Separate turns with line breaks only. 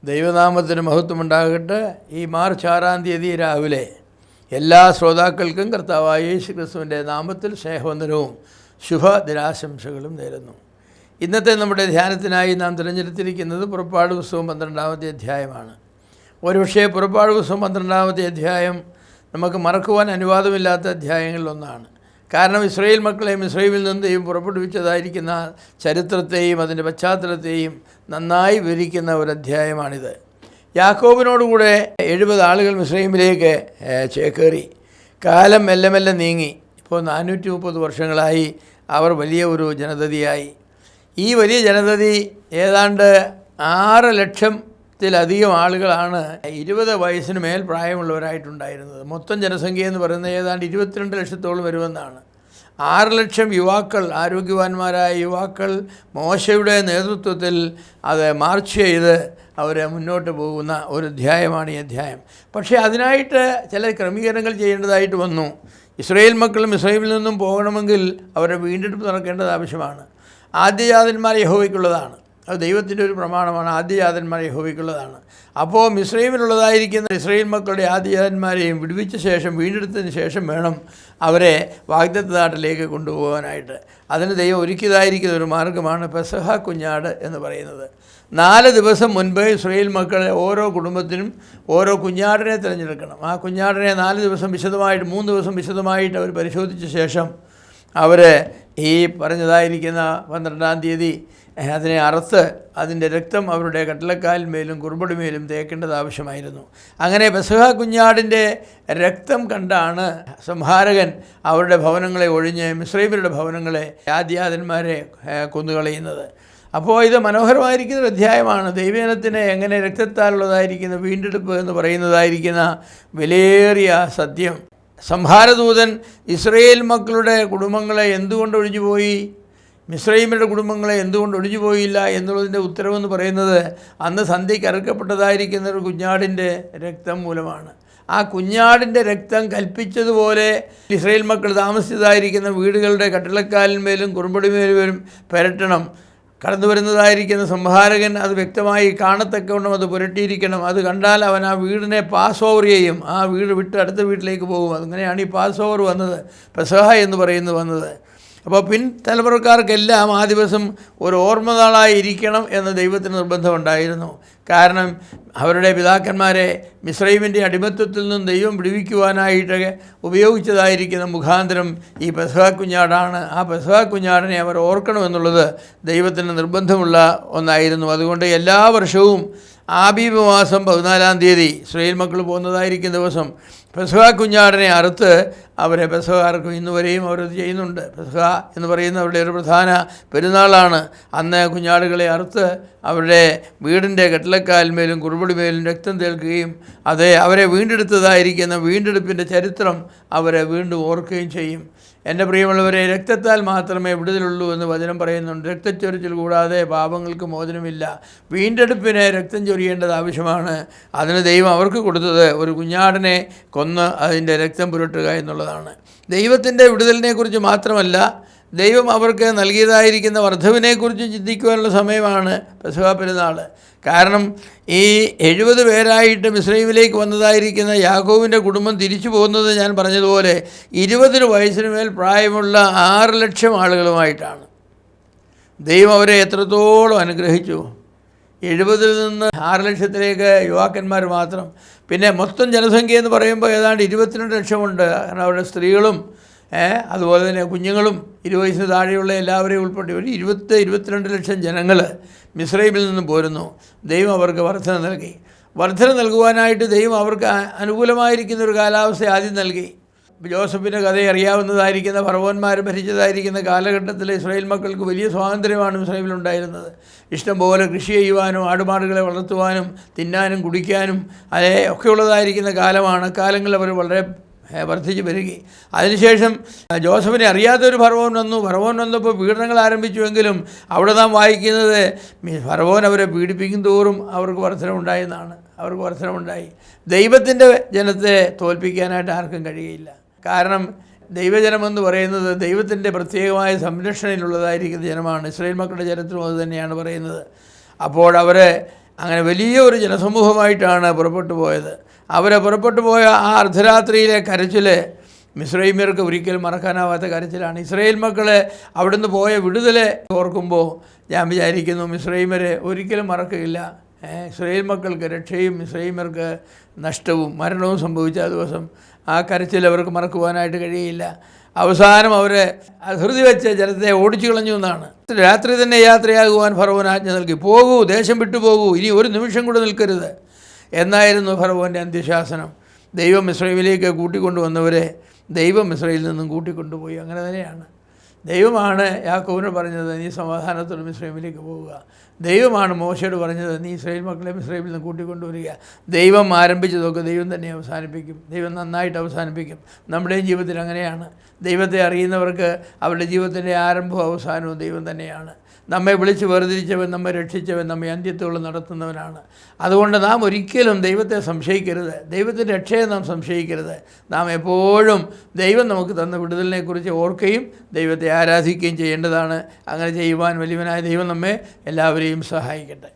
ദൈവനാമത്തിന് മഹത്വമുണ്ടാകട്ടെ. ഈ മാർച്ച് 6-ാം തീയതി രാവിലെ എല്ലാ ശ്രോതാക്കൾക്കും കർത്താവായ യേശു ക്രിസ്തുവിൻ്റെ നാമത്തിൽ സ്നേഹവന്ദനവും ശുഭദിനാശംസകളും നേരുന്നു. ഇന്നത്തെ നമ്മുടെ ധ്യാനത്തിനായി നാം തിരഞ്ഞെടുത്തിരിക്കുന്നത് പുറപ്പാട് പുസ്തകം 12-ാമത്തെ അധ്യായമാണ്. ഒരുപക്ഷേ പുറപ്പാട് പുസ്തകം 12-ാമത്തെ അധ്യായം നമുക്ക് മറക്കുവാൻ അനുവാദമില്ലാത്ത അധ്യായങ്ങളിലൊന്നാണ്. കാരണം ഇസ്രായേൽ മക്കളെ മിസ്രയീമിൽ നിന്ന് ദൈവം പുറപ്പെടുവിച്ചതായിരിക്കുന്ന ചരിത്രത്തെയും അതിൻ്റെ പശ്ചാത്തലത്തെയും നന്നായി വിവരിക്കുന്ന ഒരു അധ്യായമാണിത്. യാക്കോബിനോടുകൂടെ 70 ആളുകൾ മിസ്രയീമിലേക്ക് ചേക്കേറി. കാലം മെല്ലെ മെല്ലെ നീങ്ങി. ഇപ്പോൾ 430 വർഷങ്ങളായി അവർ വലിയ ഒരു ജനതതിയായി. ഈ വലിയ ജനതതി ഏതാണ്ട് 6 ലക്ഷത്തിലധികം ആളുകളാണ് 20 വയസ്സിന് മേൽ പ്രായമുള്ളവരായിട്ടുണ്ടായിരുന്നത്. മൊത്തം ജനസംഖ്യ എന്ന് പറയുന്നത് ഏതാണ്ട് 22 ലക്ഷത്തോളം വരുമെന്നാണ്. 6 ലക്ഷം യുവാക്കൾ, ആരോഗ്യവാന്മാരായ യുവാക്കൾ മോശയുടെ നേതൃത്വത്തിൽ അത് മാർച്ച് ചെയ്ത് അവർ മുന്നോട്ട് പോകുന്ന ഒരു അധ്യായമാണ് ഈ അധ്യായം. പക്ഷേ അതിനായിട്ട് ചില ക്രമീകരണങ്ങൾ ചെയ്യേണ്ടതായിട്ട് വന്നു. ഇസ്രായേൽ മക്കളും ഇസ്രായേലിൽ നിന്നും പോകണമെങ്കിൽ അവരുടെ വീണ്ടെടുപ്പ് നടക്കേണ്ടത് ആവശ്യമാണ്. ആദ്യജാതന്മാർ യഹോവയ്ക്കുള്ളതാണ്. അത് ദൈവത്തിൻ്റെ ഒരു പ്രമാണമാണ്. ആദ്യജാതന്മാർ യഹോവയ്ക്കുള്ളതാണ്. അപ്പോൾ മിസ്രയീമിലുള്ളതായിരിക്കുന്ന ഇസ്രായേൽ മക്കളുടെ ആദ്യജാതന്മാരെയും വിടുവിച്ച ശേഷം വീണ്ടെടുത്തതിന് ശേഷം വേണം അവരെ വാഗ്ദത്ത നാട്ടിലേക്ക് കൊണ്ടുപോകാനായിട്ട്. അതിന് ദൈവം ഒരുക്കിയതായിരിക്കുന്ന ഒരു മാർഗ്ഗമാണ് പെസഹ കുഞ്ഞാട് എന്ന് പറയുന്നത്. 4 ദിവസം മുൻപ് ഇസ്രായേൽ മക്കളെ ഓരോ കുടുംബത്തിനും ഓരോ കുഞ്ഞാടിനെ തിരഞ്ഞെടുക്കണം. ആ കുഞ്ഞാടിനെ 4 ദിവസം വിശദമായിട്ട് 3 ദിവസം വിശദമായിട്ട് അവർ പരിശോധിച്ച ശേഷം അവർ ഈ പറഞ്ഞതായിരിക്കുന്ന 12-ാം തീയതി അതിനെ അറുത്ത് അതിൻ്റെ രക്തം അവരുടെ കട്ടിലക്കാലിന്മേലും കുറുമ്പടിമേലും തേക്കേണ്ടത് ആവശ്യമായിരുന്നു. അങ്ങനെ പെസഹ കുഞ്ഞാടിൻ്റെ രക്തം കണ്ടാണ് സംഹാരകൻ അവരുടെ ഭവനങ്ങളെ ഒഴിഞ്ഞ് മിസ്രയീമ്യരുടെ ഭവനങ്ങളെ ആദ്യാതന്മാരെ കൊന്നുകളയുന്നത്. അപ്പോൾ ഇത് മനോഹരമായിരിക്കുന്ന ഒരു അധ്യായമാണ്. ദൈവജനത്തിന് എങ്ങനെ രക്തത്താലുള്ളതായിരിക്കുന്ന വീണ്ടെടുപ്പ് എന്ന് പറയുന്നതായിരിക്കുന്ന വിലയേറിയ സത്യം. സംഹാരദൂതൻ ഇസ്രായേൽ മക്കളുടെ കുടുംബങ്ങളെ എന്തുകൊണ്ട് ഒഴിഞ്ഞുപോയി, മിസ്രയീമ്യരുടെ കുടുംബങ്ങളെ എന്തുകൊണ്ട് ഒഴിഞ്ഞുപോയില്ല എന്നുള്ളതിൻ്റെ ഉത്തരവെന്ന് പറയുന്നത് അന്ന് സന്ധ്യയ്ക്ക് അറുക്കപ്പെട്ടതായിരിക്കുന്ന ഒരു കുഞ്ഞാടിൻ്റെ രക്തം മൂലമാണ്. ആ കുഞ്ഞാടിൻ്റെ രക്തം കൽപ്പിച്ചതുപോലെ ഇസ്രായേൽ മക്കൾ താമസിച്ചതായിരിക്കുന്ന വീടുകളുടെ കട്ടിളക്കാലിന്മേലും കുറുമ്പടിമേലും പുരട്ടണം. കടന്നു വരുന്നതായിരിക്കുന്ന സംഹാരകൻ അത് വ്യക്തമായി കാണത്തക്കവണ്ണം അത് പുരട്ടിയിരിക്കണം. അത് കണ്ടാൽ അവൻ ആ വീടിനെ പാസ് ഓവർ ചെയ്യും. ആ വീട് വിട്ട് അടുത്ത വീട്ടിലേക്ക് പോകും. അങ്ങനെയാണ് ഈ പാസ് ഓവർ വന്നത്, പെസഹ എന്ന് പറയുന്നത് വന്നത്. അപ്പോൾ തലമുറക്കാർക്കെല്ലാം ആ ദിവസം ഒരു ഓർമ്മനാളായി ഇരിക്കണം എന്ന ദൈവത്തിന് നിർബന്ധമുണ്ടായിരുന്നു. കാരണം അവരുടെ പിതാക്കന്മാരെ മിസ്രയീമിൻ്റെ അടിമത്വത്തിൽ നിന്നും ദൈവം വിടുവിക്കുവാനായിട്ട് ഉപയോഗിച്ചതായിരിക്കുന്ന മുഖാന്തരം ഈ പെസഹ കുഞ്ഞാടാണ്. ആ പെസഹ കുഞ്ഞാടിനെ അവർ ഓർക്കണമെന്നുള്ളത് ദൈവത്തിന് നിർബന്ധമുള്ള ഒന്നായിരുന്നു. അതുകൊണ്ട് എല്ലാ വർഷവും ആബീബ് മാസം 14-ാം തീയതി ഇസ്രായേൽ മക്കൾ പോകുന്നതായിരിക്കുന്ന ദിവസം പെസഹ കുഞ്ഞാടിനെ അറുത്ത് അവരെ പെസഹ അറുക്കും. ഇന്നുവരെയും അവരത് ചെയ്യുന്നുണ്ട്. പെസഹ എന്ന് പറയുന്ന അവരുടെ ഒരു പ്രധാന പെരുന്നാളാണ്. അന്ന് കുഞ്ഞാടുകളെ അറുത്ത് അവരുടെ വീടിൻ്റെ കട്ടിലക്കാലിന്മേലും കുറുപടിമേലും രക്തം തേൽക്കുകയും അവരെ വീണ്ടെടുത്തതായിരിക്കുന്ന വീണ്ടെടുപ്പിൻ്റെ ചരിത്രം അവരെ വീണ്ടും ഓർക്കുകയും ചെയ്യും. എൻ്റെ പ്രിയമുള്ളവരെ, രക്തത്താൽ മാത്രമേ വിടുതലുള്ളൂ എന്ന് വചനം പറയുന്നുണ്ട്. രക്തച്ചൊരിച്ചിൽ കൂടാതെ പാപങ്ങൾക്ക് മോചനമില്ല. വീണ്ടെടുപ്പിന് രക്തം ചൊരിയേണ്ടത് ആവശ്യമാണ്. അതിന് ദൈവം അവർക്ക് കൊടുത്തത് ഒരു കുഞ്ഞാടിനെ കൊന്ന് അതിൻ്റെ രക്തം പുരട്ടുക എന്നുള്ളതാണ്. ദൈവത്തിൻ്റെ വിടുതലിനെക്കുറിച്ച് മാത്രമല്ല, ദൈവം അവർക്ക് നൽകിയതായിരിക്കുന്ന വർദ്ധവിനെക്കുറിച്ചും ചിന്തിക്കുവാനുള്ള സമയമാണ് പെസഹ പെരുന്നാൾ. കാരണം ഈ 70 പേരായിട്ട് മിസ്രയീമിലേക്ക് വന്നതായിരിക്കുന്ന യാക്കോബിൻ്റെ കുടുംബം തിരിച്ചു പോകുന്നത് ഞാൻ പറഞ്ഞതുപോലെ 20 വയസ്സിന് മേൽ പ്രായമുള്ള 6 ലക്ഷം ആളുകളുമായിട്ടാണ്. ദൈവം അവരെ എത്രത്തോളം അനുഗ്രഹിച്ചു. 70-ൽ നിന്ന് 6 ലക്ഷത്തിലേക്ക് യുവാക്കന്മാർ മാത്രം. പിന്നെ മൊത്തം ജനസംഖ്യ എന്ന് പറയുമ്പോൾ ഏതാണ്ട് 22 ലക്ഷമുണ്ട്. കാരണം അവരുടെ സ്ത്രീകളും അതുപോലെ തന്നെ കുഞ്ഞുങ്ങളും 20 വയസ്സിന് താഴെയുള്ള എല്ലാവരെയും ഉൾപ്പെടെ ഒരു 22 ലക്ഷം ജനങ്ങൾ മിസ്രയീമിൽ നിന്നും പോരുന്നു. ദൈവം അവർക്ക് വർധന നൽകി. വർധന നൽകുവാനായിട്ട് ദൈവം അവർക്ക് അനുകൂലമായിരിക്കുന്ന ഒരു കാലാവസ്ഥ ആദ്യം നൽകി. ജോസഫിൻ്റെ കഥ അറിയാവുന്നതായിരിക്കുന്ന ഫറവോന്മാർ ഭരിച്ചതായിരിക്കുന്ന കാലഘട്ടത്തിൽ ഇസ്രായേൽ മക്കൾക്ക് വലിയ സ്വാതന്ത്ര്യമാണ് ഇസ്രായേലിലുണ്ടായിരുന്നത്. ഇഷ്ടംപോലെ കൃഷി ചെയ്യുവാനും ആടുമാടുകളെ വളർത്തുവാനും തിന്നാനും കുടിക്കാനും ഒക്കെയുള്ളതായിരിക്കുന്ന കാലമാണ്. കാലങ്ങളിൽ അവർ വളരെ വർദ്ധിച്ചു വരികയും അതിനുശേഷം ജോസഫിനെ അറിയാത്തൊരു ഫറവോൻ വന്നു. ഫറവോൻ വന്നപ്പോൾ പീഡനങ്ങൾ ആരംഭിച്ചുവെങ്കിലും അവിടെ നാം വായിക്കുന്നത് ഫറവോൻ അവരെ പീഡിപ്പിക്കും തോറും അവർക്ക് വർധനമുണ്ടായെന്നാണ്. അവർക്ക് വർധനമുണ്ടായി. ദൈവത്തിൻ്റെ ജനത്തെ തോൽപ്പിക്കാനായിട്ട് ആർക്കും കഴിയില്ല. കാരണം ദൈവജനമെന്ന് പറയുന്നത് ദൈവത്തിൻ്റെ പ്രത്യേകമായ സംരക്ഷണയിലുള്ളതായിരിക്കുന്ന ജനമാണ്. ഇസ്രായേൽ മക്കളുടെ ചരിത്രം അത് തന്നെയാണ് പറയുന്നത്. അപ്പോൾ അവർ അങ്ങനെ വലിയ ഒരു ജനസമൂഹമായിട്ടാണ് പുറപ്പെട്ടു പോയത്. അവരെ പുറപ്പെട്ടു പോയ ആ അർദ്ധരാത്രിയിലെ കരച്ചിൽ മിസ്രൈമ്യർക്ക് ഒരിക്കലും മറക്കാനാവാത്ത കരച്ചിലാണ്. ഇസ്രായേൽ മക്കളെ അവിടുന്ന് പോയ വിടുതലെ ഓർക്കുമ്പോൾ ഞാൻ വിചാരിക്കുന്നു മിസ്രൈമ്യരെ ഒരിക്കലും മറക്കുകയില്ല. ഇസ്രായേൽ മക്കൾക്ക് രക്ഷയും മിസ്രൈമ്യർക്ക് നഷ്ടവും മരണവും സംഭവിച്ച ആ ദിവസം ആ കരച്ചിൽ അവർക്ക് മറക്കുവാനായിട്ട് കഴിയില്ല. അവസാനം അവരെ ധൃതി വെച്ച് ജനത്തെ ഓടിച്ചു കളഞ്ഞു എന്നാണ്. രാത്രി തന്നെ യാത്രയാകുവാൻ ഫറവോൻ ആജ്ഞ നൽകി. പോകൂ, ദേശം വിട്ടുപോകൂ, ഇനി ഒരു നിമിഷം കൂടെ നിൽക്കരുത് എന്നായിരുന്നു ഫറവോൻ്റെ അന്ത്യശാസനം. ദൈവം മിസ്രൈമിലേക്ക് കൂട്ടിക്കൊണ്ടുവന്നവരെ ദൈവം മിസ്രൈമിൽ നിന്നും കൂട്ടിക്കൊണ്ടുപോയി. അങ്ങനെ തന്നെയാണ്. ദൈവമാണ് യാക്കോബിനോട് പറഞ്ഞത്, നീ സമാധാനത്തോടെ മിസ്രൈമിലേക്ക് പോവുക. ദൈവമാണ് മോശയോട് പറഞ്ഞത്, നീ ഇസ്രായേൽ മക്കളെ മിസ്രൈമിൽ നിന്ന് കൂട്ടിക്കൊണ്ടുവരിക. ദൈവം ആരംഭിച്ചതൊക്കെ ദൈവം തന്നെ അവസാനിപ്പിക്കും. ദൈവം നന്നായിട്ട് അവസാനിപ്പിക്കും. നമ്മുടെയും ജീവിതത്തിൽ അങ്ങനെയാണ്. ദൈവത്തെ അറിയുന്നവർക്ക് അവരുടെ ജീവിതത്തിൻ്റെ ആരംഭവും അവസാനവും ദൈവം തന്നെയാണ്. നമ്മെ വിളിച്ച് വേർതിരിച്ചവൻ, നമ്മെ രക്ഷിച്ചവൻ, നമ്മെ അന്ത്യത്തോളം നടത്തുന്നവനാണ്. അതുകൊണ്ട് നാം ഒരിക്കലും ദൈവത്തെ സംശയിക്കരുത്. ദൈവത്തിൻ്റെ രക്ഷയെ നാം സംശയിക്കരുത്. നാം എപ്പോഴും ദൈവം നമുക്ക് തന്ന വിടുതലിനെക്കുറിച്ച് ഓർക്കുകയും ദൈവത്തെ ആരാധിക്കുകയും ചെയ്യേണ്ടതാണ്. അങ്ങനെ ചെയ്യുവാൻ വലിയവനായ ദൈവം നമ്മെ എല്ലാവരെയും സഹായിക്കട്ടെ.